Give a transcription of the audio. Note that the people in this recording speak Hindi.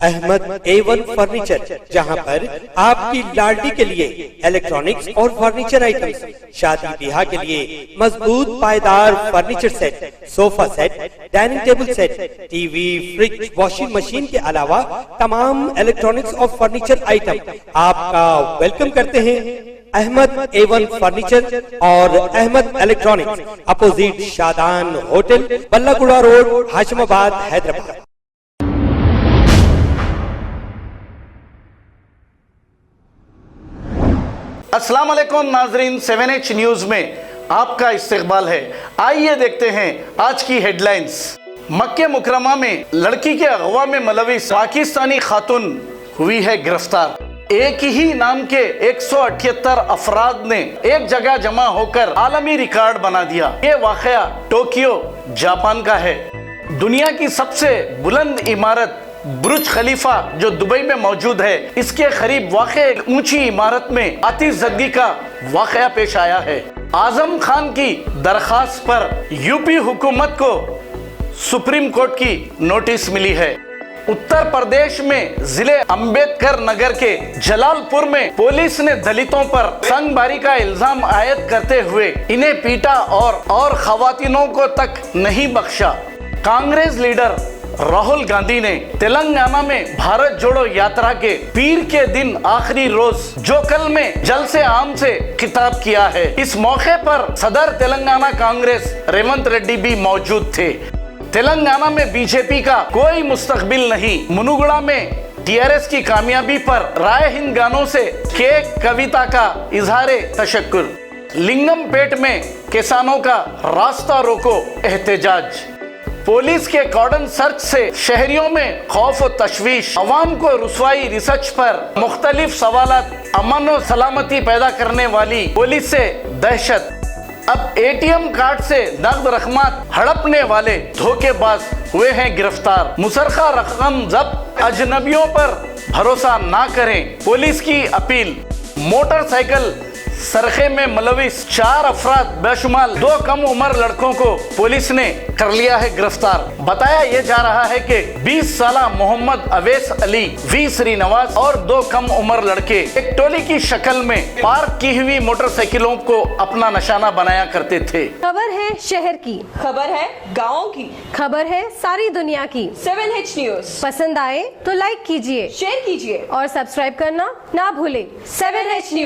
अहमद A1 फर्नीचर, जहां पर आपकी लाडली के लिए इलेक्ट्रॉनिक्स और फर्नीचर आइटम्स, शादी ब्याह के लिए मजबूत पायदार furniture set, sofa set, dining table set, TV, fridge, washing machine के अलावा तमाम इलेक्ट्रॉनिक्स और फर्नीचर आइटम आपका वेलकम करते हैं। अहमद A1 फर्नीचर और Ahmed electronics, opposite Shadan hotel, Ballaguda road, Hashimabad, Hyderabad. अस्सलाम वालेकुम नाजरीन, 7H न्यूज में आपका इस्तकबाल है। आइए देखते हैं आज की हेडलाइंस। मक्के मुकरमा में लड़की के अगवा में मुलविस पाकिस्तानी खातून हुई है गिरफ्तार। एक ही नाम के 178 अफराद ने एक जगह जमा होकर आलमी रिकॉर्ड बना दिया। ये वाकया टोक्यो जापान का है। दुनिया की सबसे बुलंद इमारत बुर्ज खलीफा जो दुबई में मौजूद है, इसके करीब वाक़ एक ऊंची इमारत में आतिशज़दगी का वाक़या पेश आया है। आजम खान की दरखास्त पर यूपी हुकूमत को सुप्रीम कोर्ट की नोटिस मिली है। उत्तर प्रदेश में जिले अंबेडकर नगर के जलालपुर में पुलिस ने दलितों पर संगबारी का इल्जाम आयद करते हुए इन्हें पीटा और खवातीनों को तक नहीं बख्शा। कांग्रेस लीडर राहुल गांधी ने तेलंगाना में भारत जोड़ो यात्रा के पीर के दिन आखिरी रोज जोकल में जलसे आम से खिताब किया है। इस मौके पर सदर तेलंगाना कांग्रेस रेवंत रेड्डी भी मौजूद थे। तेलंगाना में बीजेपी का कोई मुस्तकबिल नहीं। मुनुगुड़ा में टीआरएस की कामयाबी पर राय हिंद गानों से केक कविता का इजहार तशक्कुर। लिंगमपेट में किसानों का रास्ता रोको एहतजाज। पुलिस के कॉर्डन सर्च से शहरियों में खौफ और तशवीश, अवाम को रुसवाई। रिसर्च पर मुख्तलिफ सवालात, अमन और सलामती पैदा करने वाली पुलिस से दहशत। अब एटीएम कार्ड से नकद रकमात हड़पने वाले धोखेबाज हुए हैं गिरफ्तार। मुसरखा रकम जब्त, अजनबियों पर भरोसा ना करें, पुलिस की अपील। मोटरसाइकिल सरखे में मुलविस 4 अफराद बेशुमार 2 कम उम्र लड़कों को पुलिस ने कर लिया है गिरफ्तार। बताया यह जा रहा है कि 20 साल मोहम्मद अवैस अली, वी श्रीनिवास और 2 कम उम्र लड़के एक टोली की शक्ल में पार्क की हुई मोटरसाइकिलों को अपना निशाना बनाया करते थे। खबर है शहर की, खबर है गाँव की, खबर है सारी दुनिया की। 7H न्यूज पसंद आए तो लाइक कीजिए, शेयर कीजिए और सब्सक्राइब करना ना भूले। 7H news.